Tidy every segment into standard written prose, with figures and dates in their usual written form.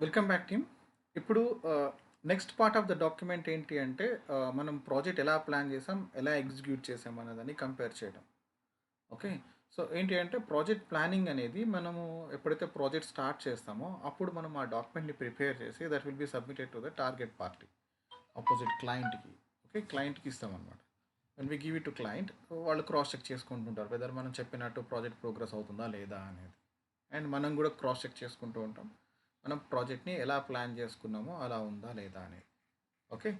Welcome back team. ఇప్పుడు next part of the document ఏంటి అంటే మనం ప్రాజెక్ట్ ఎలా ప్లాన్ చేసాం, ఎలా ఎగ్జిక్యూట్ చేసాం అన్నదని కంపేర్ చేయడం. ఓకే. సో ఏంటి అంటే ప్రాజెక్ట్ ప్లానింగ్ అనేది మనము ఎప్పుడైతే ప్రాజెక్ట్ స్టార్ట్ చేస్తామో అప్పుడు మనం ఆ డాక్యుమెంట్ని ప్రిపేర్ చేసి that will be submitted to the target party, opposite క్లయింట్కి. ఓకే, క్లయింట్కి ఇస్తామన్నమాట. When we give it to client, వాళ్ళు క్రాస్ చెక్ చేసుకుంటుంటారు వెదర్ మనం చెప్పినట్టు ప్రాజెక్ట్ ప్రోగ్రెస్ అవుతుందా లేదా అనేది. అండ్ మనం కూడా క్రాస్ చెక్ చేసుకుంటూ ఉంటాం, మనం ప్రాజెక్ట్ని ఎలా ప్లాన్ చేసుకున్నామో అలా ఉందా లేదా అనేది. Okay.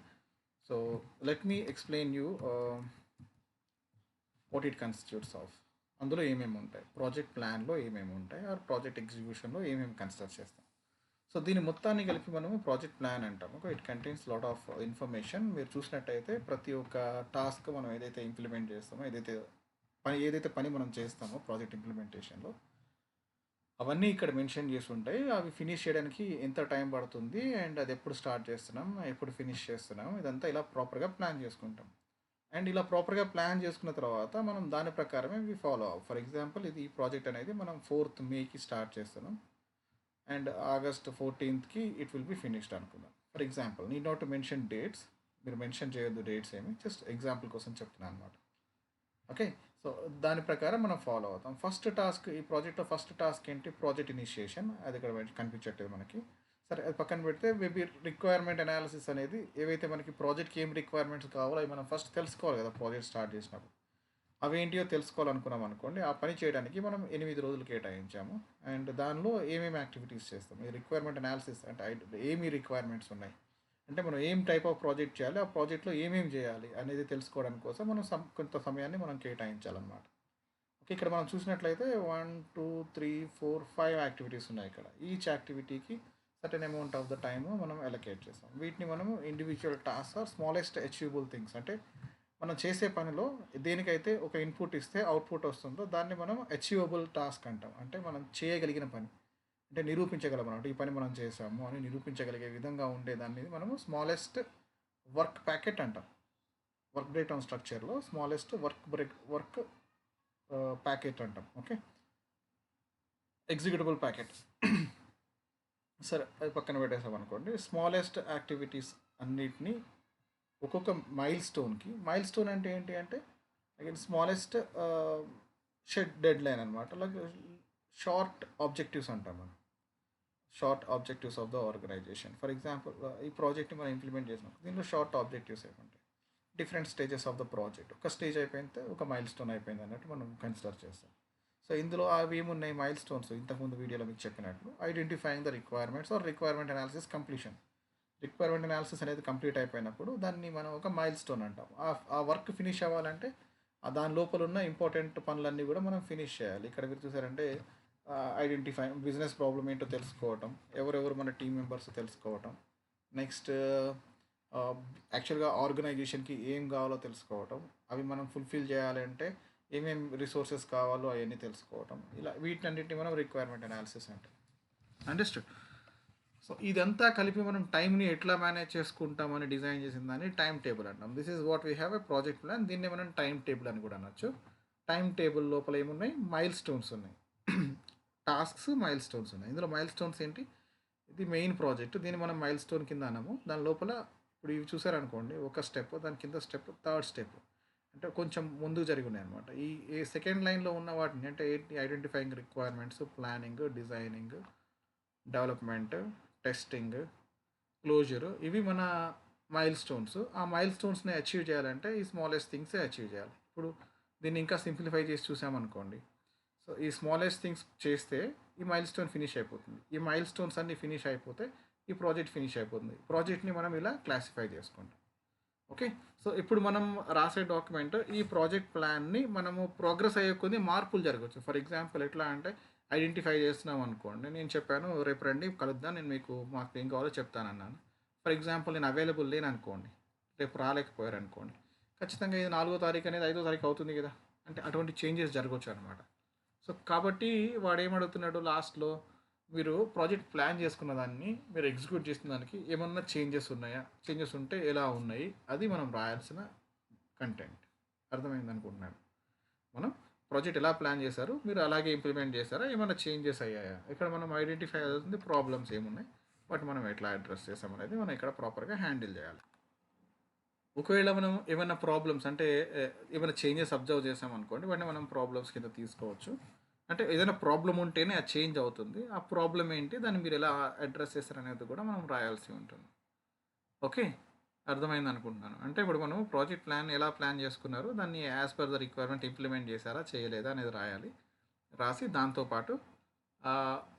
So let me explain you what it constitutes of. అందులో ఏమేమి ఉంటాయి, ప్రాజెక్ట్ ప్లాన్లో ఏమేమి ఉంటాయి, ఆర్ ప్రాజెక్ట్ ఎగ్జిక్యూషన్లో ఏమేమి కన్సిడర్ చేస్తాం. సో దీని మొత్తాన్ని కలిపి మనము ప్రాజెక్ట్ ప్లాన్ అంటాము. It contains lot of information. మీరు చూసినట్టయితే ప్రతి ఒక్క టాస్క్ మనం ఏదైతే ఇంప్లిమెంట్ చేస్తామో, ఏదైతే పని మనం చేస్తామో ప్రాజెక్ట్ ఇంప్లిమెంటేషన్లో, అవన్నీ ఇక్కడ మెన్షన్ చేసి ఉంటాయి. అవి ఫినిష్ చేయడానికి ఎంత టైం పడుతుంది అండ్ అది ఎప్పుడు స్టార్ట్ చేస్తున్నాం, ఎప్పుడు ఫినిష్ చేస్తున్నాం, ఇదంతా ఇలా ప్రాపర్గా ప్లాన్ చేసుకుంటాం. అండ్ ఇలా ప్రాపర్గా ప్లాన్ చేసుకున్న తర్వాత మనం దాని ప్రకారమే ఇవి ఫాలో అవ్వం. ఫర్ ఎగ్జాంపుల్, ఇది ఈ ప్రాజెక్ట్ అనేది మనం 4th మేకి స్టార్ట్ చేస్తున్నాం and August 14th it will be finished అనుకుందాం. For example, need not to mention dates, మీరు మెన్షన్ చేయొద్దు డేట్స్ ఏమి, జస్ట్ ఎగ్జాంపుల్ కోసం చెప్తున్నాను అనమాట. ఓకే. సో దాని ప్రకారం మనం ఫాలో అవుతాం. ఫస్ట్ టాస్క్, ఈ ప్రాజెక్ట్లో ఫస్ట్ టాస్క్ ఏంటి, ప్రాజెక్ట్ ఇనిషియేషన్. అది ఇక్కడ కనిపించట్లేదు మనకి. సరే, అది పక్కన పెడితే మేబీ రిక్వైర్మెంట్ అనాలిసిస్ అనేది, ఏవైతే మనకి ప్రాజెక్ట్కి ఏం రిక్వైర్మెంట్స్ కావాలో అవి మనం ఫస్ట్ తెలుసుకోవాలి కదా ప్రాజెక్ట్ స్టార్ట్ చేసినప్పుడు. అవేంటియో తెలుసుకోవాలనుకున్నాం అనుకోండి, ఆ పని చేయడానికి మనం 8 రోజులు కేటాయించాము. అండ్ దానిలో ఏమేమి యాక్టివిటీస్ చేస్తాం, ఈ రిక్వైర్మెంట్ అనాలిసిస్ అంటే ఏమి రిక్వైర్మెంట్స్ ఉన్నాయి, అంటే మనం ఏం టైప్ ఆఫ్ ప్రాజెక్ట్ చేయాలి, ఆ ప్రాజెక్ట్లో ఏమేమి చేయాలి అనేది తెలుసుకోవడానికి కోసం మనం కొంత సమయాన్ని మనం కేటాయించాలన్నమాట. ఓకే, ఇక్కడ మనం చూసినట్లయితే 1 2 3 4 5 యాక్టివిటీస్ ఉన్నాయి. ఇక్కడ ఈచ్ యాక్టివిటీకి certain amount of the time మనం అలొకేట్ చేస్తాం. వీటిని మనము individual task or smallest achievable things, అంటే మనం చేసే పనిలో దేనికైతే ఒక ఇన్పుట్ ఇస్తే అవుట్పుట్ వస్తుందో దాన్ని మనం అచీవబుల్ టాస్క్ అంటాం. అంటే మనం చేయగలిగిన పని, అంటే నిరూపించగలం అన్నమాట, ఈ పని మనం చేసాము అని నిరూపించగలిగే విధంగా ఉండేదాన్ని మనము స్మాలెస్ట్ వర్క్ ప్యాకెట్ అంటాం. వర్క్ బ్రేక్ డౌన్ స్ట్రక్చర్లో స్మాలెస్ట్ వర్క్ ప్యాకెట్ అంటాం. Okay, executable packet. సరే, అది పక్కన పెట్టేసాం అనుకోండి. స్మాలెస్ట్ యాక్టివిటీస్ అన్నిటినీ ఒక్కొక్క మైల్ స్టోన్ అంటే ఏంటి అంటే, అగైన్ స్మాలెస్ట్ డెడ్ లైన్ అనమాట. అలాగే షార్ట్ ఆబ్జెక్టివ్స్ అంటాం మనం, short objectives of the organization. For example, ఈ ప్రాజెక్ట్ని మనం ఇంప్లిమెంట్ చేసినాం, దీనిలో షార్ట్ ఆబ్జెక్టివ్స్ ఏమంటాయి, different stages of the project. ఒక స్టేజ్ అయిపోయితే ఒక మైల్ స్టోన్ అయిపోయింది అన్నట్టు మనం కన్సిడర్ చేస్తాం. సో ఇందులో అవి ఏమున్నాయి, మైల్ స్టోన్స్, ఇంతకుముందు వీడియోలో మీకు చెప్పినట్లు identifying the requirements or requirement analysis completion. Requirement analysis అనేది కంప్లీట్ అయిపోయినప్పుడు దాన్ని మనం ఒక మైల్ స్టోన్ అంటాం. ఆ వర్క్ ఫినిష్ అవ్వాలంటే దాని లోపల ఉన్న ఇంపార్టెంట్ పనులన్నీ కూడా మనం ఫినిష్ చేయాలి. ఇక్కడ మీరు చూసారంటే ఐడెంటిఫై బిజినెస్ ప్రాబ్లమ్ ఏంటో తెలుసుకోవటం, ఎవరెవరు మన టీం మెంబర్స్ తెలుసుకోవటం, నెక్స్ట్ యాక్చువల్గా ఆర్గనైజేషన్కి ఏం కావాలో తెలుసుకోవటం, అవి మనం ఫుల్ఫిల్ చేయాలంటే ఏమేమి రిసోర్సెస్ కావాలో అవన్నీ తెలుసుకోవటం, ఇలా వీటన్నిటిని మనం రిక్వైర్మెంట్ అనాలిసిస్ అంటాం. అండర్స్టూడ్. సో ఇదంతా కలిపి మనం టైంని ఎట్లా మేనేజ్ చేసుకుంటామని డిజైన్ చేసిన దాన్ని టైం టేబుల్ అంటాం. This is what we have a project plan. దీన్ని మనం టైం టేబుల్ అని కూడా అనొచ్చు. టైం టేబుల్ లోపల ఏమున్నాయి, మైల్ స్టోన్స్ ఉన్నాయి, టాస్క్స్ మైల్ స్టోన్స్ ఉన్నాయి. ఇందులో మైల్ స్టోన్స్ ఏంటి, ఇది మెయిన్ ప్రాజెక్ట్, దీన్ని మనం మైల్ స్టోన్ కింద అన్నాము. దాని లోపల ఇప్పుడు ఇవి చూసారనుకోండి, ఒక స్టెప్, దాని కింద స్టెప్, థర్డ్ స్టెప్, అంటే కొంచెం ముందుకు జరిగి ఉన్నాయి అనమాట. ఈ సెకండ్ లైన్లో ఉన్న వాటిని అంటే identifying requirements, planning, designing, development, testing, closure, ఇవి మన మైల్ స్టోన్స్. ఆ మైల్ స్టోన్స్ని అచీవ్ చేయాలంటే ఈ స్మాలెస్ట్ థింగ్సే అచీవ్ చేయాలి. ఇప్పుడు దీన్ని ఇంకా సింప్లిఫై చేసి చూసామనుకోండి, సో ఈ స్మాలెస్ట్ థింగ్స్ చేస్తే ఈ మైల్ స్టోన్ ఫినిష్ అయిపోతుంది. ఈ మైల్ స్టోన్స్ అన్నీ ఫినిష్ అయిపోతే ఈ ప్రాజెక్ట్ ఫినిష్ అయిపోతుంది. ప్రాజెక్ట్ని మనం ఇలా క్లాసిఫై చేసుకుంటాం. ఓకే. సో ఇప్పుడు మనం రాసే డాక్యుమెంట్, ఈ ప్రాజెక్ట్ ప్లాన్ని మనము ప్రోగ్రెస్ అయ్యే కొద్ది మార్పులు జరగవచ్చు. ఫర్ ఎగ్జాంపుల్ ఎట్లా అంటే, ఐడెంటిఫై చేస్తున్నాం అనుకోండి, నేను చెప్పాను రేపు రండి కలుద్దాం, నేను మీకు మాకు ఏం కావాలో చెప్తానన్నాను. ఫర్ ఎగ్జాంపుల్ నేను అవైలబుల్ లేను అనుకోండి, రేపు రాలేకపోయారు అనుకోండి, ఖచ్చితంగా ఇది 4వ తారీఖు అనేది 5వ తారీఖు అవుతుంది కదా, అంటే అటువంటి చేంజెస్ జరగవచ్చు అనమాట. సో కాబట్టి వాడు ఏమడుగుతున్నాడు లాస్ట్లో, మీరు ప్రాజెక్ట్ ప్లాన్ చేసుకున్న దాన్ని మీరు ఎగ్జిక్యూట్ చేసిన దానికి ఏమన్నా చేంజెస్ ఉన్నాయా, చేంజెస్ ఉంటే ఎలా ఉన్నాయి, అది మనం రాయాల్సిన కంటెంట్. అర్థమైంది అనుకుంటున్నాను. మనం ప్రాజెక్ట్ ఎలా ప్లాన్ చేశారు, మీరు అలాగే ఇంప్లిమెంట్ చేశారా, ఏమైనా చేంజెస్ అయ్యాయా, ఇక్కడ మనం ఐడెంటిఫై అవుతుంది ప్రాబ్లమ్స్ ఏమున్నాయి, వాటి మనం ఎట్లా అడ్రస్ చేసామనేది మనం ఇక్కడ ప్రాపర్గా హ్యాండిల్ చేయాలి. ఒకవేళ మనం ఏమైనా ప్రాబ్లమ్స్ అంటే ఏమైనా చేంజెస్ అబ్జర్వ్ చేసామనుకోండి, వాటిని మనం ప్రాబ్లమ్స్ కింద తీసుకోవచ్చు. అంటే ఏదైనా ప్రాబ్లం ఉంటేనే అది చేంజ్ అవుతుంది. ఆ ప్రాబ్లం ఏంటి, దాన్ని మీరు ఎలా అడ్రస్ చేస్తారనేది కూడా మనం రాయాల్సి ఉంటుంది. ఓకే, అర్థమైంది అనుకుంటున్నాను. అంటే ఇప్పుడు మనం ప్రాజెక్ట్ ప్లాన్ ఎలా ప్లాన్ చేసుకున్నారు, దాన్ని as per the requirement implement చేశారా చేయలేదా అనేది రాయాలి. రాసి దాంతోపాటు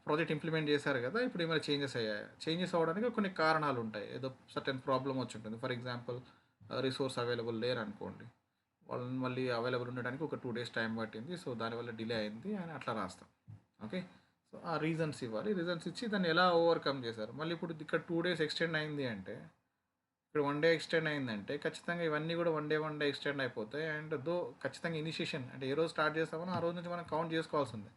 ప్రాజెక్ట్ ఇంప్లిమెంట్ చేశారు కదా, ఇప్పుడు ఏమైనా చేంజెస్ అయ్యాయి, చేంజెస్ అవ్వడానికి కొన్ని కారణాలు ఉంటాయి. ఏదో సర్టెన్ ప్రాబ్లం వచ్చి ఉంటుంది. ఫర్ ఎగ్జాంపుల్ రిసోర్స్ అవైలబుల్ లేరు అనుకోండి, వాళ్ళని మళ్ళీ అవైలబుల్ ఉండడానికి ఒక 2 days టైం పట్టింది, సో దానివల్ల డిలే అయింది అని అట్లా రాస్తాం. ఓకే, సో ఆ రీజన్స్ ఇవ్వాలి. రీజన్స్ ఇచ్చి దాన్ని ఎలా ఓవర్కమ్ చేశారు. మళ్ళీ ఇప్పుడు ఇక్కడ 2 days ఎక్స్టెండ్ అయింది అంటే, ఇక్కడ 1 day ఎక్స్టెండ్ అయిందంటే ఖచ్చితంగా ఇవన్నీ కూడా 1 day ఎక్స్టెండ్ అయిపోతాయి. అండ్ ఖచ్చితంగా ఇనిషియేషన్ అంటే ఏ రోజు స్టార్ట్ చేస్తామో ఆ రోజు నుంచి మనం కౌంట్ చేసుకోవాల్సిందే.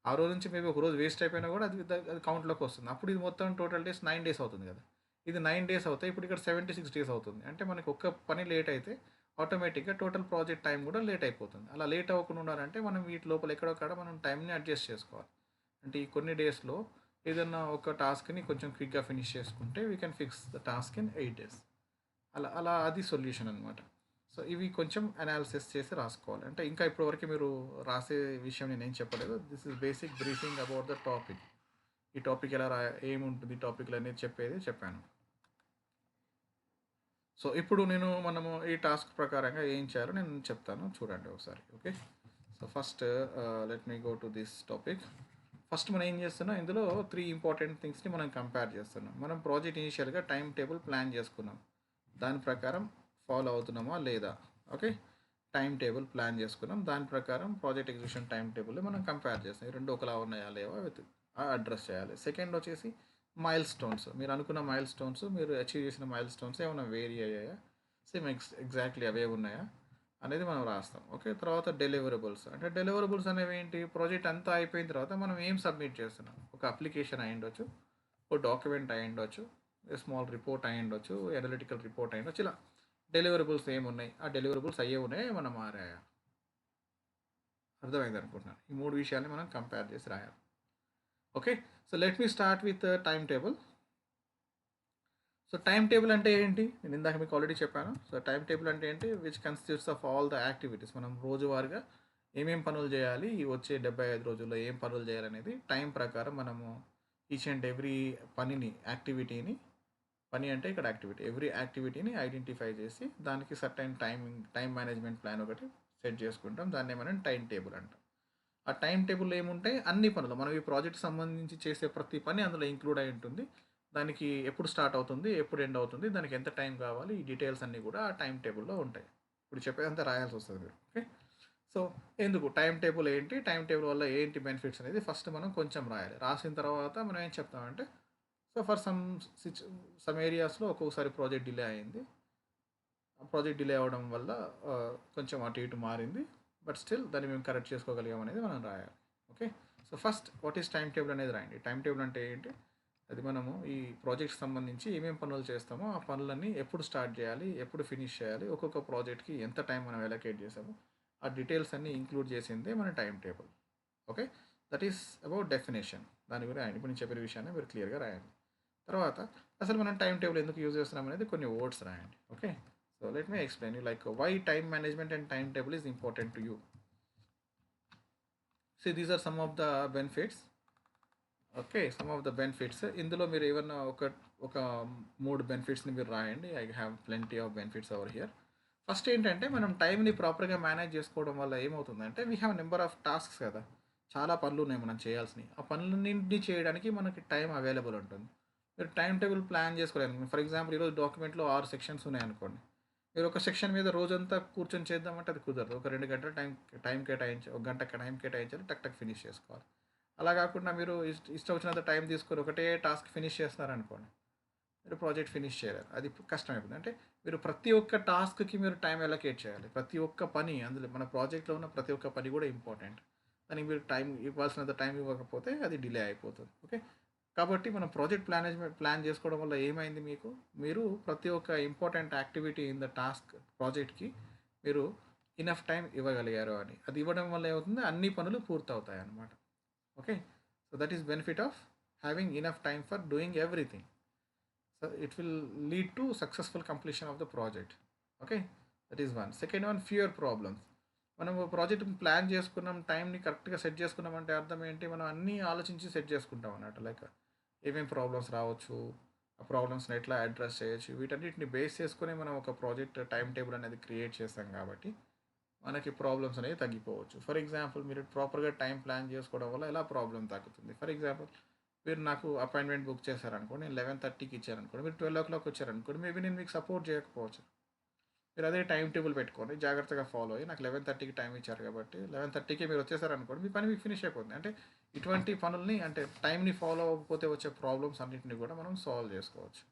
ఆ రోజు నుంచి మేబీ ఒక రోజు వేస్ట్ అయిపోయినా కూడా అది కౌంట్లోకి వస్తుంది. అప్పుడు ఇది మొత్తం టోటల్ డేస్ 9 days అవుతుంది కదా. ఇది 9 days అవుతాయి. ఇప్పుడు ఇక్కడ 76 days అవుతుంది. అంటే మనకి ఒక్క పని లేట్ అయితే ఆటోమేటిక్గా టోటల్ ప్రాజెక్ట్ టైం కూడా లేట్ అయిపోతుంది. అలా లేట్ అవ్వకుండా ఉండాలంటే మనం వీటి లోపల ఎక్కడొక్కడ మనం టైంని అడ్జస్ట్ చేసుకోవాలి. అంటే ఈ కొన్ని డేస్లో ఏదన్నా ఒక టాస్క్ని కొంచెం క్విక్గా ఫినిష్ చేసుకుంటే we can fix the task in 8 days. అలా అలా అది సొల్యూషన్ అనమాట. సో ఇవి కొంచెం అనాలిసిస్ చేసి రాసుకోవాలి. అంటే ఇంకా ఇప్పటివరకు మీరు రాసే విషయం నేనేం చెప్పలేదు. This is basic briefing about the topic. ఈ టాపిక్ ఎలా ఏముంటుంది టాపిక్లు అనేది చెప్పాను. సో ఇప్పుడు మనము ఈ టాస్క్ ప్రకారంగా ఏం చేయాలో నేను చెప్తాను, చూడండి ఒకసారి. Okay, so first let me go to this topic. First మనం ఏం చేస్తున్నాం, ఇందులో 3 ఇంపార్టెంట్ థింగ్స్ని మనం కంపేర్ చేస్తున్నాం. మనం ప్రాజెక్ట్ ఇనిషియల్గా టైం టేబుల్ ప్లాన్ చేసుకున్నాం, దాని ప్రకారం ఫాలో అవుతున్నామా లేదా. ఓకే, టైం టేబుల్ ప్లాన్ చేసుకున్నాం, దాని ప్రకారం ప్రాజెక్ట్ ఎగ్జిక్యూషన్ టైం టేబుల్ మనం కంపేర్ చేస్తాం. ఈ రెండు ఒకలా ఉన్నాయా లేవా అడ్రస్ చేయాలి. సెకండ్ వచ్చేసి మైల్ స్టోన్స్. మీరు అనుకున్న మైల్ స్టోన్స్, మీరు అచీవ్ చేసిన మైల్ స్టోన్స్ ఏమైనా వేరీ అయ్యాయా, సేమ్ ఎగ్జాక్ట్లీ అవే ఉన్నాయా అనేది మనం రాస్తాం. ఓకే, తర్వాత డెలివరబుల్స్. అంటే డెలివరబుల్స్ అనేవి ఏంటి, ప్రాజెక్ట్ అంతా అయిపోయిన తర్వాత మనం ఏం సబ్మిట్ చేస్తున్నాం. ఒక అప్లికేషన్ అయి ఉండొచ్చు, ఒక డాక్యుమెంట్ అయి ఉండొచ్చు, స్మాల్ రిపోర్ట్ అయి ఉండొచ్చు, అనలిటికల్ రిపోర్ట్ అయి ఉండొచ్చు. ఇలా డెలివరబుల్స్ ఏమున్నాయి, ఆ డెలివరబుల్స్ అయ్యే ఉన్నాయి, మనం మారాయా. అర్థమైంది అనుకుంటున్నాను. ఈ 3 విషయాల్ని మనం కంపేర్ చేసి రాయాలి. Okay, so let me start with time table. So time table అంటే ఏంటి, నేను ఇందాక మీకు ఆల్రెడీ చెప్పాను. సో టైం టేబుల్ అంటే ఏంటి, which consists of all the activities. మనం రోజువారీగా ఏమేం పనులు చేయాలి, ఈ వచ్చే 75 రోజుల్లో ఏం పనులు చేయాలనేది టైం ప్రకారం మనము ఈచ్ అండ్ ఎవ్రీ యాక్టివిటీని, పని అంటే ఇక్కడ యాక్టివిటీ, ఎవ్రీ యాక్టివిటీని ఐడెంటిఫై చేసి దానికి సర్టైన్ టైం మేనేజ్మెంట్ ప్లాన్ ఒకటి సెట్ చేసుకుంటాం. దాన్ని మనం టైం టేబుల్ అంటాం. ఆ టైం టేబుల్లో ఏముంటాయి, అన్ని పనులు, మనం ఈ ప్రాజెక్ట్ సంబంధించి చేసే ప్రతి పని అందులో ఇంక్లూడ్ అయి ఉంటుంది. దానికి ఎప్పుడు స్టార్ట్ అవుతుంది, ఎప్పుడు ఎండ్ అవుతుంది, దానికి ఎంత టైం కావాలి, ఈ డీటెయిల్స్ అన్నీ కూడా ఆ టైం టేబుల్లో ఉంటాయి. ఇప్పుడు చెప్పేదంతా రాయాల్సి వస్తుంది మీరు. ఓకే, సో ఎందుకు టైం టేబుల్ ఏంటి, టైం టేబుల్ వల్ల ఏంటి బెనిఫిట్స్ అనేది ఫస్ట్ మనం కొంచెం రాయాలి. రాసిన తర్వాత మనం ఏం చెప్తామంటే, సో ఫర్ సమ్ ఏరియాస్లో ఒక్కొక్కసారి ప్రాజెక్ట్ డిలే అయింది. ఆ ప్రాజెక్ట్ డిలే అవ్వడం వల్ల కొంచెం అటు ఇటు మారింది, బట్ స్టిల్ దాన్ని మేము కరెక్ట్ చేసుకోగలిగాం అనేది మనం రాయాలి. Okay, so first what is time table అనేది రాయండి. టైం టేబుల్ అంటే ఏంటి, అది మనము ఈ ప్రాజెక్ట్ సంబంధించి ఏమేమి పనులు చేస్తామో ఆ పనులన్నీ ఎప్పుడు స్టార్ట్ చేయాలి, ఎప్పుడు ఫినిష్ చేయాలి, ఒక్కొక్క ప్రాజెక్ట్కి ఎంత టైం మనం ఎలకేట్ చేసామో ఆ డీటెయిల్స్ అన్నీ ఇంక్లూడ్ చేసిందే మన time table. Okay, that is about definition. దాని గురించి రాయండి. ఇప్పుడు నేను చెప్పిన విషయాన్ని మీరు క్లియర్గా రాయండి. తర్వాత అసలు మనం టైం టేబుల్ ఎందుకు యూజ్ చేస్తున్నాం అనేది కొన్ని వర్డ్స్ రాయండి. Okay, so let me explain you like why time management and timetable is important to you. See, these are some of the benefits. Okay, some of the benefits. ఇందులో మీరు ఏమన్నా ఒక 3 బెనిఫిట్స్ని మీరు రాయండి. I have plenty of benefits over here. First ఏంటంటే, మనం టైంని ప్రాపర్గా మేనేజ్ చేసుకోవడం వల్ల ఏమవుతుందంటే, we have number of tasks కదా, చాలా పనులు ఉన్నాయి మనం చేయాల్సినవి. ఆ పనులన్నింటినీ చేయడానికి మనకి టైం అవైలబుల్ ఉంటుంది. మీరు టైం టేబుల్ ప్లాన్ చేసుకోలేదు. ఫర్ ఎగ్జాంపుల్, ఈరోజు డాక్యుమెంట్లో 6 సెక్షన్స్ ఉన్నాయనుకోండి, మీరు ఒక సెక్షన్ మీద రోజంతా కూర్చొని చేద్దామంటే అది కుదరదు. ఒక 2 గంటల టైం కేటాయించి, ఒక గంట టైం కేటాయించాలి, టక్ టక్ ఫినిష్ చేసుకోవాలి. అలా కాకుండా మీరు ఇష్టం వచ్చినంత టైం తీసుకొని ఒకటే టాస్క్ ఫినిష్ చేస్తున్నారనుకోండి, మీరు ప్రాజెక్ట్ ఫినిష్ చేయలేరు, అది కష్టమైపోతుంది. అంటే మీరు ప్రతి ఒక్క టాస్క్కి మీరు టైం అలొకేట్ చేయాలి. ప్రతి ఒక్క పని, అందులో మన ప్రాజెక్ట్లో ఉన్న ప్రతి ఒక్క పని కూడా ఇంపార్టెంట్. దానికి మీరు టైం ఇవ్వాల్సినంత టైం ఇవ్వకపోతే అది డిలే అయిపోతుంది. ఓకే, కాబట్టి మనం ప్రాజెక్ట్ ప్లాన్ చేసుకోవడం వల్ల ఏమైంది, మీరు ప్రతి ఒక్క important activity in the task ప్రాజెక్ట్కి మీరు ఇనఫ్ టైం ఇవ్వగలిగారు అని. అది ఇవ్వడం వల్ల ఏమవుతుంది, అన్ని పనులు పూర్తవుతాయి అన్నమాట. Okay, so that is benefit of having enough time for doing everything. So it will lead to successful completion of the project. Okay, that is one. Second one, fewer problems. మనం ప్రాజెక్ట్ ప్లాన్ చేసుకున్నాం, టైంని కరెక్ట్గా set చేసుకున్నాం అంటే అర్థం ఏంటి, మనం అన్నీ ఆలోచించి సెట్ చేసుకుంటాం అన్నట్టు. లైక్ ఏమేం ప్రాబ్లమ్స్ రావచ్చు, ఆ ప్రాబ్లమ్స్ని ఎట్లా అడ్రస్ చేయొచ్చు, వీటన్నిటిని బేస్ చేసుకుని మనం ఒక ప్రాజెక్ట్ టైం టేబుల్ అనేది క్రియేట్ చేస్తాం కాబట్టి మనకి ప్రాబ్లమ్స్ అనేవి తగ్గిపోవచ్చు. ఫర్ ఎగ్జాంపుల్, మీరు ప్రాపర్గా టైం ప్లాన్ చేసుకోవడం వల్ల ఎలా ప్రాబ్లం తగ్గుతుంది. ఫర్ ఎగ్జాంపుల్, మీరు నాకు అపాయింట్మెంట్ బుక్ చేశారనుకోండి, నేను 11:30కి ఇచ్చారనుకోండి, మీరు 12 o'clock వచ్చారనుకోండి, మేబీ నేను మీకు సపోర్ట్ చేయకపోవచ్చు. మీరు అదే టైం టేబుల్ పెట్టుకోండి, జాగ్రత్తగా ఫాలో అయ్యి, నాకు 11:30కి టైం ఇచ్చారు కాబట్టి 11:30కి మీరు వచ్చేసారనుకోండి, మీ పని మీకు ఫినిష్ అయిపోతుంది. అంటే ఇటువంటి పనుల్ని, అంటే టైంని ఫాలో అవ్వకపోతే వచ్చే ప్రాబ్లమ్స్ అన్నింటినీ కూడా మనం సాల్వ్ చేసుకోవచ్చు.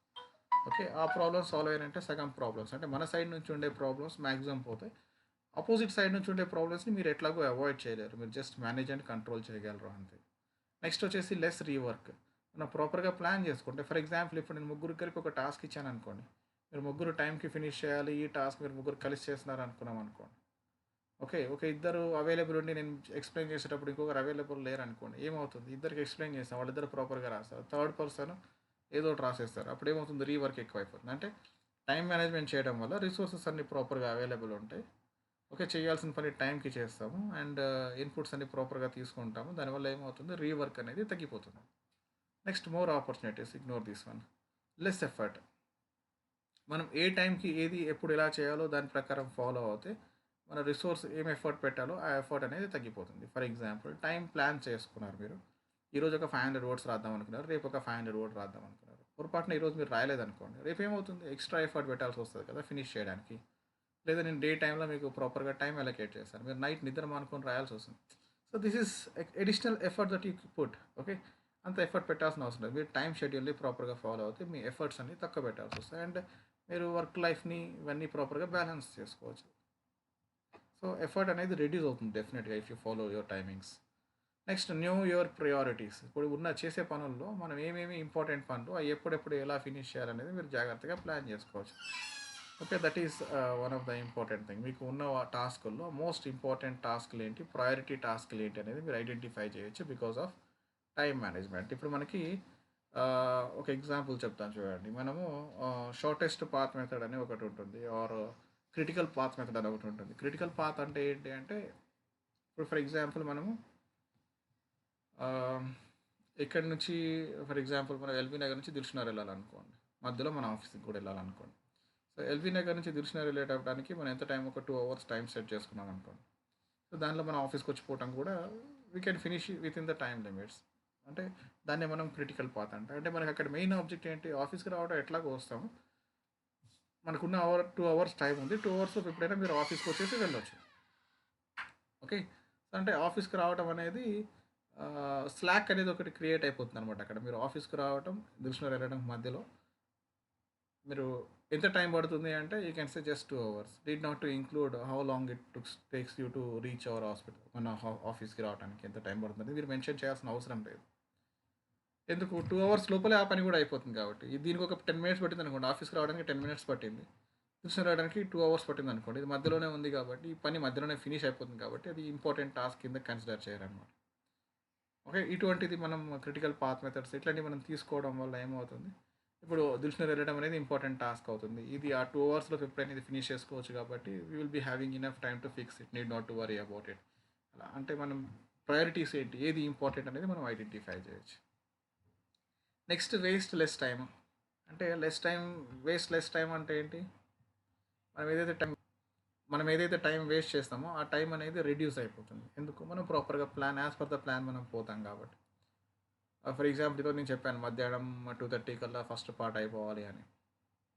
ఓకే, ఆ ప్రాబ్లమ్స్ సాల్వ్ అయినంటే సగం ప్రాబ్లమ్స్, అంటే మన సైడ్ నుంచి ఉండే ప్రాబ్లమ్స్ మ్యాక్సిమం పోతాయి. ఆపోజిట్ సైడ్ నుంచి ఉండే ప్రాబ్లమ్స్ని మీరు ఎట్లాగో అవాయిడ్ చేయలేరు, మీరు జస్ట్ మేనేజ్ అండ్ కంట్రోల్ చేయగలరు అంతే. నెక్స్ట్ వచ్చేసి లెస్ రీవర్క్. మనం ప్రాపర్గా ప్లాన్ చేసుకుంటే, ఫర్ ఎగ్జాంపుల్ ఇప్పుడు నేను ముగ్గురు కలిపి ఒక టాస్క్ ఇచ్చాను అనుకోండి, మీరు ముగ్గురు టైంకి ఫినిష్ చేయాలి, ఈ టాస్క్ మీరు ముగ్గురు కలిసి చేస్తున్నారు అనుకున్నాం అనుకోండి. ఓకే, ఒక ఇద్దరు అవైలబుల్ ఉండి నేను ఎక్స్ప్లెయిన్ చేసేటప్పుడు ఇంకొకరు అవైలబుల్ లేరు అనుకోండి, ఏమవుతుంది, ఇద్దరికి ఎక్స్ప్లెయిన్ చేస్తాం, వాళ్ళిద్దరు ప్రాపర్గా రాస్తారు, థర్డ్ పర్సన్ ఏదో ఒకటి రాసేస్తారు, అప్పుడు ఏమవుతుంది, రీవర్క్ ఎక్కువ అయిపోతుంది. అంటే టైం మేనేజ్మెంట్ చేయడం వల్ల రిసోర్సెస్ అన్ని ప్రాపర్గా అవైలబుల్ ఉంటాయి. ఓకే, చేయాల్సిన పని టైంకి చేస్తాము, అండ్ ఇన్పుట్స్ అన్ని ప్రాపర్గా తీసుకుంటాము, దానివల్ల ఏమవుతుంది, రీవర్క్ అనేది తగ్గిపోతుంది. Next, more opportunities, ignore this one. Less effort. మనం ఏ టైంకి ఏది ఎప్పుడు ఎలా చేయాలో దాని ప్రకారం ఫాలో అవుతే మన రిసోర్స్ ఏం ఎఫర్ట్ పెట్టాలో ఆ ఎఫర్ట్ అనేది తగ్గిపోతుంది. ఫర్ ఎగ్జాంపుల్, టైం ప్లాన్ చేసుకున్నారు మీరు, ఈరోజు ఒక 500 వర్డ్స్ రాద్దాం అనుకున్నారు, రేపు ఒక 500 వర్డ్ రాద్దాం అనుకున్నారు. పొరపాటున ఈరోజు మీరు రాయలేదనుకోండి, రేపు ఏమవుతుంది, ఎక్స్ట్రా ఎఫర్ట్ పెట్టాల్సి వస్తుంది కదా ఫినిష్ చేయడానికి. లేదా నేను డే టైంలో మీకు ప్రాపర్గా టైం అలొకేట్ చేస్తాను, మీరు నైట్ నిద్ర మానుకొని రాయాల్సి వస్తుంది. So this is additional effort that you put. Okay, అంత ఎఫర్ట్ పెట్టాల్సిన అవసరం లేదు, మీరు టైం షెడ్యూల్ని ప్రాపర్గా ఫాలో అవుతే మీ ఎఫర్ట్స్ అన్ని తక్కువ పెట్టాల్సి వస్తాయి, అండ్ మీరు వర్క్ లైఫ్ని ఇవన్నీ ప్రాపర్గా బ్యాలెన్స్ చేసుకోవచ్చు. సో ఎఫర్ట్ అనేది రెడ్యూస్ అవుతుంది డెఫినెట్గా if you follow your timings. Next, new your priorities. ఇప్పుడు ఉన్న చేసే పనుల్లో మనం ఏమేమి ఇంపార్టెంట్ పనులు అవి ఎప్పుడెప్పుడు ఎలా ఫినిష్ చేయాలనేది మీరు జాగ్రత్తగా ప్లాన్ చేసుకోవచ్చు. Okay, that is one of the important thing. మీకు ఉన్న టాస్కుల్లో మోస్ట్ ఇంపార్టెంట్ టాస్క్లు ఏంటి, ప్రయారిటీ టాస్క్లు ఏంటి అనేది మీరు ఐడెంటిఫై చేయొచ్చు బికాస్ ఆఫ్ టైం మేనేజ్మెంట్. ఇప్పుడు మనకి ఒక ఎగ్జాంపుల్ చెప్తాను చూడండి. మనము షార్టెస్ట్ పాత్ మెథడ్ అని ఒకటి ఉంటుంది, ఆర్ క్రిటికల్ పాత్ మెథడ్ అని ఒకటి ఉంటుంది. క్రిటికల్ పాత్ అంటే ఏంటి అంటే, ఇప్పుడు ఫర్ ఎగ్జాంపుల్ మనము ఇక్కడ నుంచి, ఫర్ ఎగ్జాంపుల్ మనం ఎల్బీ నగర్ నుంచి దిల్సుఖ్నగర్ వెళ్ళాలనుకోండి, మధ్యలో మన ఆఫీస్కి కూడా వెళ్ళాలనుకోండి. సో ఎల్బీ నగర్ నుంచి దిల్సుఖ్నగర్ వెళ్ళేటప్పటికి మనం ఎంత టైం, ఒక 2 hours టైం సెట్ చేసుకున్నాం అనుకోండి. సో దానిలో మనం ఆఫీస్కి వచ్చిపోవటం కూడా we can finish with in the time limits. అంటే దాన్ని మనం క్రిటికల్ పాత్ అంటే మనకి అక్కడ మెయిన్ ఆబ్జెక్ట్ ఏంటి, ఆఫీస్కి రావడం ఎట్లాగో వస్తాము, మనకున్న 2 hours టైం ఉంది, 2 hours ఎప్పుడైనా మీరు ఆఫీస్కి వచ్చేసి వెళ్ళొచ్చు. ఓకే, అంటే ఆఫీస్కి రావడం అనేది స్లాక్ అనేది ఒకటి క్రియేట్ అయిపోతుంది అనమాట. అక్కడ మీరు ఆఫీస్కి రావడం, దిల్సుఖ్నగర్ వెళ్ళడం మధ్యలో మీరు ఎంత టైం పడుతుంది అంటే, you can say just 2 hours. Need not to include how long it takes you to reach our hospital. మన ఆఫీస్కి రావడానికి ఎంత టైం పడుతుంది మీరు మెన్షన్ చేయాల్సిన అవసరం లేదు. ఎందుకు, 2 hours లోపలే ఆ పని కూడా అయిపోతుంది కాబట్టి. దీనికి ఒక 10 minutes పట్టింది అనుకోండి, ఆఫీస్కి రావడానికి 10 minutes పట్టింది, దిల్సుఖ్నగర్ రావడానికి 2 hours పట్టింది అనుకోండి, ఇది మధ్యలోనే ఉంది కాబట్టి, ఈ పని మధ్యలోనే ఫినిష్ అయిపోతుంది కాబట్టి అది ఇంపార్టెంట్ టాస్క్ కింద కన్సిడర్ చేయాలన్నమాట. ఓకే, ఇటువంటిది మనం క్రిటికల్ పాత్ మెథడ్స్ ఇట్లాంటివి మనం తీసుకోవడం వల్ల ఏమవుతుంది, ఇప్పుడు దిల్సుఖ్నగర్ వెళ్ళడం అనేది ఇంపార్టెంట్ టాస్క్ అవుతుంది, ఇది ఆ 2 hours ఎప్పుడైనా ఇది ఫినిష్ చేసుకోవచ్చు కాబట్టి we will be having enough time to fix it, need not to worry about it. అలా అంటే మనం ప్రయారిటీస్ ఏంటి, ఏది ఇంపార్టెంట్ అనేది మనం ఐడెంటిఫై చేయొచ్చు. Next, waste less time. అంటే వేస్ట్ లెస్ టైం అంటే ఏంటి, మనం ఏదైతే టైం వేస్ట్ చేస్తామో ఆ టైం అనేది రెడ్యూస్ అయిపోతుంది. ఎందుకు, మనం ప్రాపర్గా plan, as per the plan మనం పోతాం కాబట్టి. ఫర్ ఎగ్జాంపుల్, ఈరోజు నేను చెప్పాను మధ్యాహ్నం 2:30 కల్లా ఫస్ట్ పార్ట్ అయిపోవాలి అని.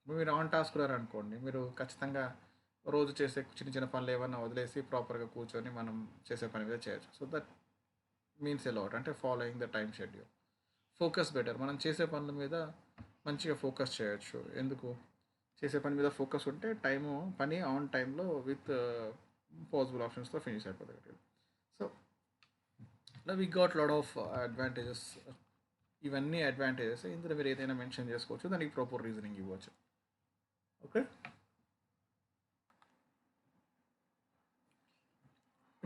మీరు ఆన్ టాస్క్ అనుకోండి, మీరు ఖచ్చితంగా రోజు చేసే చిన్న చిన్న పనులు ఏమన్నా వదిలేసి ప్రాపర్గా కూర్చొని మనం చేసే పని మీద చేయొచ్చు. So that means a lot, అంటే following the time schedule. Focus better, మనం చేసే పనుల మీద మంచిగా ఫోకస్ చేయొచ్చు. ఎందుకు, చేసే పని మీద ఫోకస్ ఉంటే పని ఆన్ టైంలో విత్ పాసిబుల్ ఆప్షన్స్తో ఫినిష్ అయిపోతుంది. So we got lot of advantages. ఇవన్నీ అడ్వాంటేజెస్, ఇందులో మీరు ఏదైనా మెన్షన్ చేసుకోవచ్చు, దానికి ప్రాపర్ రీజనింగ్ ఇవ్వచ్చు. ఓకే,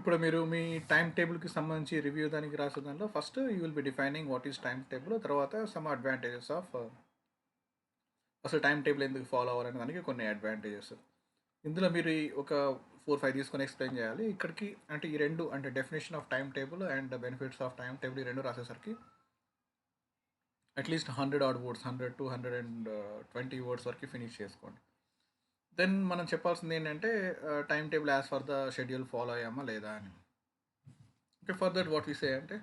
ఇప్పుడు మీరు మీ టైం టేబుల్కి సంబంధించి రివ్యూ దానికి రాసే దానిలో first you will be defining what is time table, తర్వాత సమ్ అడ్వాంటేజెస్ ఆఫ్ అసలు టైం టేబుల్ ఎందుకు ఫాలో అవ్వాలనే దానికి కొన్ని అడ్వాంటేజెస్. ఇందులో మీరు ఒక 4-5 తీసుకొని ఎక్స్ప్లెయిన్ చేయాలి. ఇక్కడికి అంటే ఈ రెండు అంటే definition of time table and benefits of time table ఈ రెండు రాసేసరికి అట్లీస్ట్ 100 ఆడ్ వర్డ్స్, 100-120 వర్డ్స్ వరకు ఫినిష్ చేసుకోండి. దెన్ మనం చెప్పాల్సింది ఏంటంటే time table as per the schedule follow అయ్యామా లేదా అని. Okay, for that what we say అంటే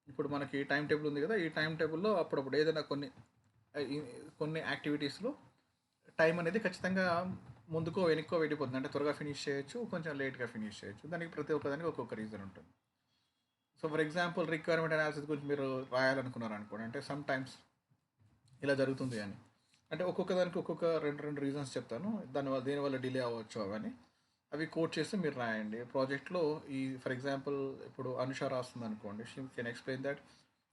ఇప్పుడు మనకి టైం టేబుల్ ఉంది కదా, ఈ టైం టేబుల్లో అప్పుడప్పుడు ఏదైనా కొన్ని యాక్టివిటీస్లో టైం అనేది ఖచ్చితంగా ముందుకో వెనుక్కో వెళ్ళిపోతుంది. అంటే త్వరగా ఫినిష్ చేయొచ్చు, కొంచెం లేట్గా ఫినిష్ చేయొచ్చు. దానికి ప్రతి ఒక్కదానికి ఒక్కొక్క రీజన్ ఉంటుంది. So for example requirement analysis గురించి మీరు రాయాలనుకున్నారు అనుకోండి, అంటే సమ్ టైమ్స్ ఇలా జరుగుతుంది అని, అంటే ఒక్కొక్క దానికి ఒక్కొక్క రెండు రీజన్స్ చెప్తాను, దేనివల్ల డిలే అవ్వచ్చు అవన్నీ అవి కోట్ చేసి మీరు రాయండి ప్రాజెక్ట్లో. ఈ ఫర్ ఎగ్జాంపుల్ ఇప్పుడు అనుష రాస్తుంది అనుకోండి, she can explain that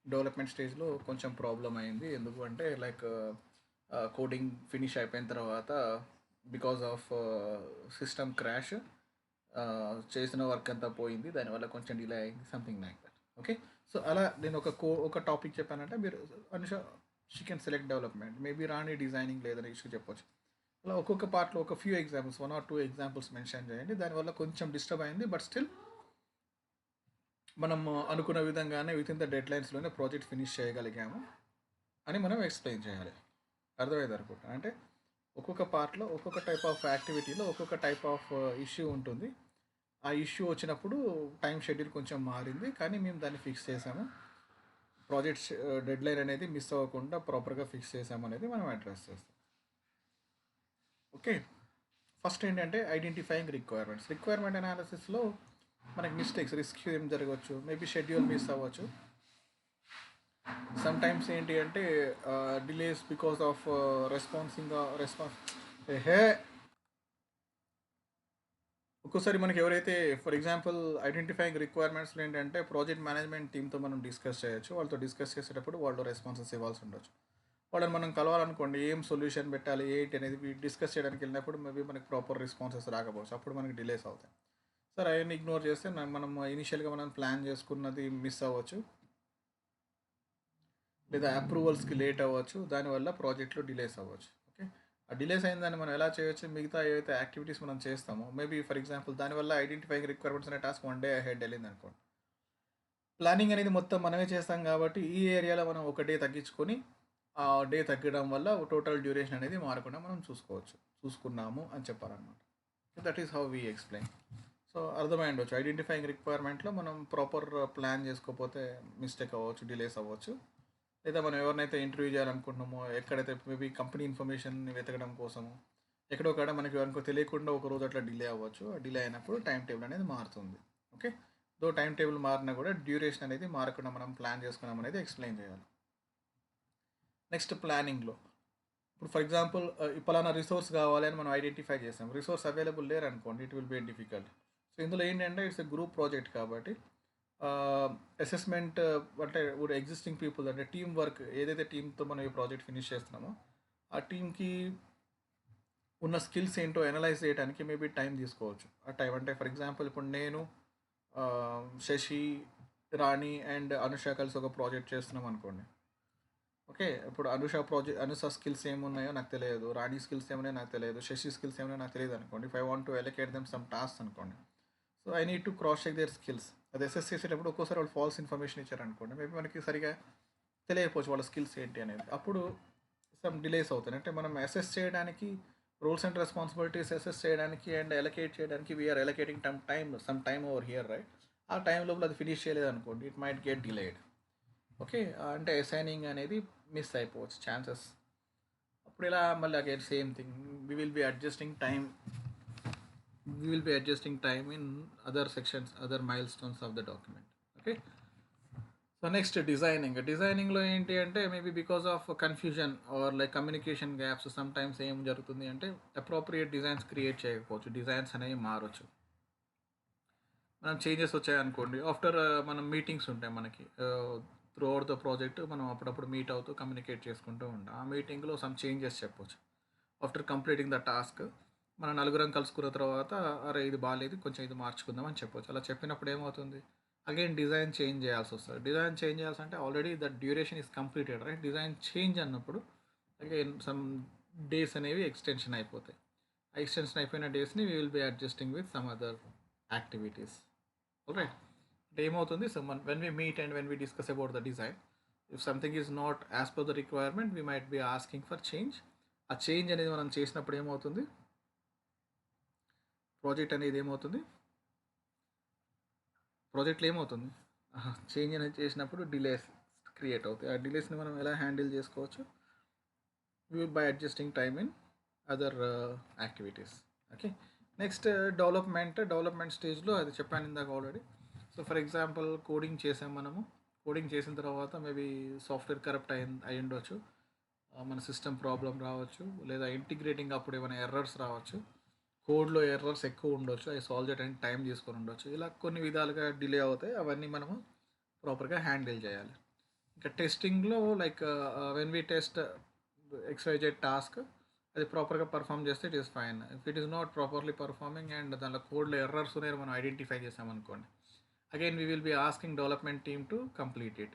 development స్టేజ్లో కొంచెం ప్రాబ్లం అయింది. ఎందుకు అంటే లైక్ కోడింగ్ ఫినిష్ అయిపోయిన తర్వాత బికాజ్ ఆఫ్ సిస్టమ్ క్రాష్ చేసిన వర్క్ అంతా పోయింది, దానివల్ల కొంచెం డిలే అయింది, something like that. Okay, so అలా నేను ఒక టాపిక్ చెప్పానంటే మీరు Anusha she can select development, maybe రాని డిజైనింగ్ లేదని ఇష్యూ చెప్పొచ్చు. అలా ఒక్కొక్క పార్ట్లో ఒక few examples, 1 or 2 examples mention చేయండి. దానివల్ల కొంచెం డిస్టర్బ్ అయింది, బట్ స్టిల్ మనం అనుకున్న విధంగానే విత్ ఇన్ ద డెడ్ లైన్స్లోనే ప్రాజెక్ట్ ఫినిష్ చేయగలిగాము అని మనం ఎక్స్ప్లెయిన్ చేయాలి. అర్థమైంది అనుకుంటా. అంటే ఒక్కొక్క పార్ట్లో ఒక్కొక్క టైప్ ఆఫ్ యాక్టివిటీలో ఒక్కొక్క టైప్ ఆఫ్ ఇష్యూ ఉంటుంది. ఆ ఇష్యూ వచ్చినప్పుడు టైం షెడ్యూల్ కొంచెం మారింది, కానీ మేము దాన్ని ఫిక్స్ చేసాము. ప్రాజెక్ట్ డెడ్ లైన్ అనేది మిస్ అవ్వకుండా ప్రాపర్గా ఫిక్స్ చేసాము అనేది మనం అడ్రస్ చేస్తాం. ఓకే, ఫస్ట్ ఏంటంటే ఐడెంటిఫైయింగ్ రిక్వైర్మెంట్ అనాలిసిస్లో మనకి మిస్టేక్స్, రిస్క్ ఏం జరగవచ్చు, మేబీ షెడ్యూల్ మిస్ అవ్వచ్చు. సమ్ టైమ్స్ ఏంటి అంటే డిలేస్ బికాస్ ఆఫ్ రెస్పాన్స్ ఒక్కోసారి మనకి ఎవరైతే ఫర్ ఎగ్జాంపుల్ ఐడెంటిఫైయింగ్ రిక్వైర్మెంట్స్లో ఏంటంటే ప్రాజెక్ట్ మేనేజ్మెంట్ టీమ్తో మనం డిస్కస్ చేయొచ్చు. వాళ్ళతో డిస్కస్ చేసేటప్పుడు వాళ్ళు రెస్పాన్సెస్ ఇవ్వాల్సి ఉండొచ్చు. వాళ్ళని మనం కలవాలనుకోండి, ఏం సొల్యూషన్ పెట్టాలి ఏంటి అనేది డిస్కస్ చేయడానికి వెళ్ళినప్పుడు మేబీ మనకి ప్రాపర్ రెస్పాన్సెస్ రాకపోవచ్చు, అప్పుడు మనకి డిలేస్ అవుతాయి. సరే అవన్నీ ఇగ్నోర్ చేస్తే మనం ఇనిషియల్గా మనం ప్లాన్ చేసుకున్నది మిస్ అవ్వచ్చు, లేదా అప్రూవల్స్కి లేట్ అవ్వచ్చు, దానివల్ల ప్రాజెక్ట్లో డిలేస్ అవ్వచ్చు. ఓకే, ఆ డిలేస్ అయిందని మనం ఎలా చేయొచ్చు, మిగతా ఏవైతే యాక్టివిటీస్ మనం చేస్తామో మేబీ ఫర్ ఎగ్జాంపుల్ దానివల్ల ఐడెంటిఫైయింగ్ రిక్వైర్మెంట్స్ అనే టాస్క్ 1 day అహెడ్ వెళ్ళింది అనుకోండి. ప్లానింగ్ అనేది మొత్తం మనమే చేస్తాం కాబట్టి ఈ ఏరియాలో మనం ఒక డే తగ్గించుకొని ఆ డే తగ్గడం వల్ల టోటల్ డ్యూరేషన్ అనేది మారకుండా మనం చూసుకున్నాము అని చెప్పాలన్నమాట. That is how we explain. So అర్థమై ఉండొచ్చు, ఐడెంటిఫైయింగ్ రిక్వైర్మెంట్లో మనం ప్రాపర్ ప్లాన్ చేసుకోకపోతే మిస్టేక్ అవ్వచ్చు, డిలేస్ అవ్వచ్చు. లేదా మనం ఎవరినైతే ఇంటర్వ్యూ చేయాలనుకుంటున్నామో, ఎక్కడైతే మేబీ కంపెనీ ఇన్ఫర్మేషన్ వెతకడం కోసము ఎక్కడో కాడ మనకి అనుకో తెలియకుండా ఒక రోజు అట్లా డిలే అవ్వచ్చు. డిలే అయినప్పుడు టైం టేబుల్ అనేది మారుతుంది. ఓకే, దో టైం టేబుల్ మారినా కూడా డ్యూరేషన్ అనేది మారకుండా మనం ప్లాన్ చేసుకున్నాం అనేది ఎక్స్ప్లెయిన్ చేయాలి. నెక్స్ట్ ప్లానింగ్లో ఇప్పుడు ఫర్ ఎగ్జాంపుల్ పలానా రిసోర్స్ కావాలి అని మనం ఐడెంటిఫై చేసాం, రిసోర్స్ అవైలబుల్ లేరు అనుకోండి, it will be difficult. So ఇందులో ఏంటంటే ఇట్స్ ఎ గ్రూప్ ప్రాజెక్ట్ కాబట్టి అసెస్మెంట్ అంటే ఎగ్జిస్టింగ్ పీపుల్ అంటే టీమ్ వర్క్, ఏదైతే టీంతో మనం ఈ ప్రాజెక్ట్ ఫినిష్ చేస్తున్నామో ఆ టీంకి ఉన్న స్కిల్స్ ఏంటో అనలైజ్ చేయడానికి మేబీ టైం తీసుకోవచ్చు. ఆ టైం అంటే ఫర్ ఎగ్జాంపుల్ ఇప్పుడు నేను శశి, రాణి అండ్ అనుష కలిసి ఒక ప్రాజెక్ట్ చేస్తున్నాం అనుకోండి. ఓకే, ఇప్పుడు అనుష స్కిల్స్ ఏమున్నాయో నాకు తెలియదు, రాణి స్కిల్స్ ఏమున్నాయో నాకు తెలియదు, శశి స్కిల్స్ ఏమున్నాయో నాకు తెలియదు అనుకోండి. If I want to allocate them some task అనుకోండి, so I need to cross check their skills. అది అసెస్ చేసేటప్పుడు ఒక్కోసారి వాళ్ళు ఫాల్స్ ఇన్ఫర్మేషన్ ఇచ్చారనుకోండి, మేబీ మనకి సరిగా తెలియకపోవచ్చు వాళ్ళ స్కిల్స్ ఏంటి అనేది, అప్పుడు సమ్ డిలేస్ అవుతాయి. అంటే మనం అసెస్ చేయడానికి రోల్స్ అండ్ రెస్పాన్సిబిలిటీస్ అసెస్ చేయడానికి అండ్ ఎలకేట్ చేయడానికి we are allocating some time over here right. ఆ టైం లోపల అది ఫినిష్ చేయలేదు అనుకోండి, it might get delayed. Okay, అంటే అసైనింగ్ అనేది మిస్ అయిపోవచ్చు ఛాన్సెస్. అప్పుడు ఇలా మళ్ళీ again same thing, we will be adjusting time in other sections, other milestone of the document. Okay, so next డిజైనింగ్లో ఏంటి అంటే maybe because of confusion or like communication gaps some times ఏం జరుగుతుంది అంటే appropriate designs create చేయకపోవచ్చు, designs అనేవి మారచ్చు. మనం చేంజెస్ వచ్చాయనుకోండి ఆఫ్టర్ మనం మీటింగ్స్ ఉంటాయి మనకి త్రూ అవుట్ ద ప్రాజెక్ట్, మనం అప్పుడప్పుడు మీట్ అవుతూ కమ్యూనికేట్ చేసుకుంటూ ఉంటాం. ఆ మీటింగ్లో సమ్ చేంజెస్ చెప్పవచ్చు. ఆఫ్టర్ కంప్లీటింగ్ ద టాస్క్ మన నలుగురం కలుసుకున్న తర్వాత అరే ఇది బాగాలేదు కొంచెం ఇది మార్చుకుందాం అని చెప్పొచ్చు. అలా చెప్పినప్పుడు ఏమవుతుంది అగైన్ డిజైన్ చేంజ్ చేయాల్సి వస్తుంది. డిజైన్ చేంజ్ చేయాల్సి అంటే already the duration is completed right. Design change అన్నప్పుడు అగైన్ సమ్ డేస్ అనేవి ఎక్స్టెన్షన్ అయిపోతాయి. ఆ ఎక్స్టెన్షన్ అయిపోయిన డేస్ని we will be adjusting with some other activities. Right. అంటే ఏమవుతుంది so when we meet and when we discuss about the design if something is not as per the requirement we might be asking for change. ఆ change అనేది మనం చేసినప్పుడు ఏమవుతుంది project అనేది ఏమవుతుంది ప్రాజెక్ట్లో ఏమవుతుంది చేంజ్ అనేది చేసినప్పుడు డిలేస్ క్రియేట్ అవుతాయి. ఆ డిలేస్ని మనం ఎలా హ్యాండిల్ చేసుకోవచ్చు by adjusting time in other activities. Okay. Next development స్టేజ్లో అది చెప్పాను ఇందాక already. So for example coding చేసాం మనము. కోడింగ్ చేసిన తర్వాత మేబీ సాఫ్ట్వేర్ కరప్ట్ అయి ఉండొచ్చు, మన సిస్టమ్ ప్రాబ్లం రావచ్చు, లేదా ఇంటిగ్రేటింగ్ అప్పుడు ఏమైనా ఎర్రర్స్ రావచ్చు, కోడ్లో ఎర్రర్స్ ఎక్కువ ఉండొచ్చు, అవి సాల్వ్ చేయడానికి టైం తీసుకొని ఉండొచ్చు. ఇలా కొన్ని విధాలుగా డిలే అవుతాయి. అవన్నీ మనము ప్రాపర్గా హ్యాండిల్ చేయాలి. ఇంకా టెస్టింగ్లో like when we test XYZ task అది ప్రాపర్గా పర్ఫామ్ చేస్తే it is fine. If it is not properly performing and దానిలో కోడ్లో ఎర్రర్స్ ఉన్నాయి మనం ఐడెంటిఫై చేసామనుకోండి again we will be asking development team to complete it.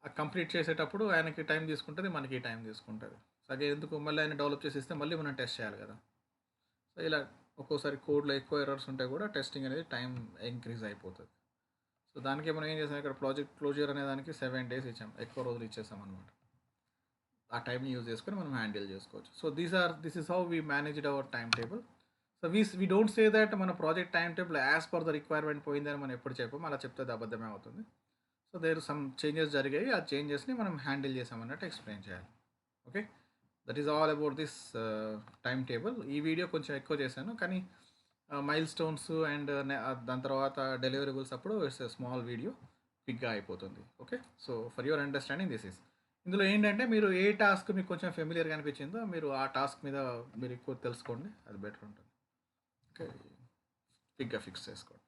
ఆ కంప్లీట్ చేసేటప్పుడు ఆయనకి టైం తీసుకుంటుంది, మనకి టైం తీసుకుంటుంది. సో అదే ఎందుకు మళ్ళీ ఆయన డెవలప్ చేసి ఇస్తే మళ్ళీ మనం టెస్ట్ చేయాలి కదా. సో ఇలా ఒక్కోసారి కోడ్లో ఎక్కువ ఎర్రర్స్ ఉంటే కూడా టెస్టింగ్ అనేది టైం ఇంక్రీజ్ అయిపోతుంది. సో దానికి మనం ఏం చేసాం ఇక్కడ ప్రాజెక్ట్ క్లోజర్ అనే దానికి 7 days ఇచ్చాం, ఎక్కువ రోజులు ఇచ్చేసాం అనమాట. ఆ టైంని యూజ్ చేసుకొని మనం హ్యాండిల్ చేసుకోవచ్చు. So this is how we managed our time table. So we don't say that మన project time table as per the requirement పోయిందని మనం ఎప్పుడు చెప్పాము. అలా చెప్తే అది అబద్ధమే అవుతుంది. సో దేర్ సమ్ చేంజెస్ జరిగాయి, ఆ చేంజెస్ని మనం హ్యాండిల్ చేసామన్నట్టు ఎక్స్ప్లెయిన్ చేయాలి. Okay. That is all about this time table. ఈ వీడియో కొంచెం ఎక్కువ చేశాను కానీ మైల్ స్టోన్స్ అండ్ దాని తర్వాత డెలివరబుల్స్ అప్పుడు ఇట్స్ స్మాల్ వీడియో క్విక్గా అయిపోతుంది. Okay. So for your understanding this is. ఇందులో ఏంటంటే మీరు ఏ టాస్క్ మీకు కొంచెం ఫెమిలియర్గా అనిపించిందో మీరు ఆ టాస్క్ మీద మీరు ఎక్కువ తెలుసుకోండి, అది బెటర్ ఉంటుంది. ఓకే. క్విక్గా ఫిక్స్ చేసుకోండి.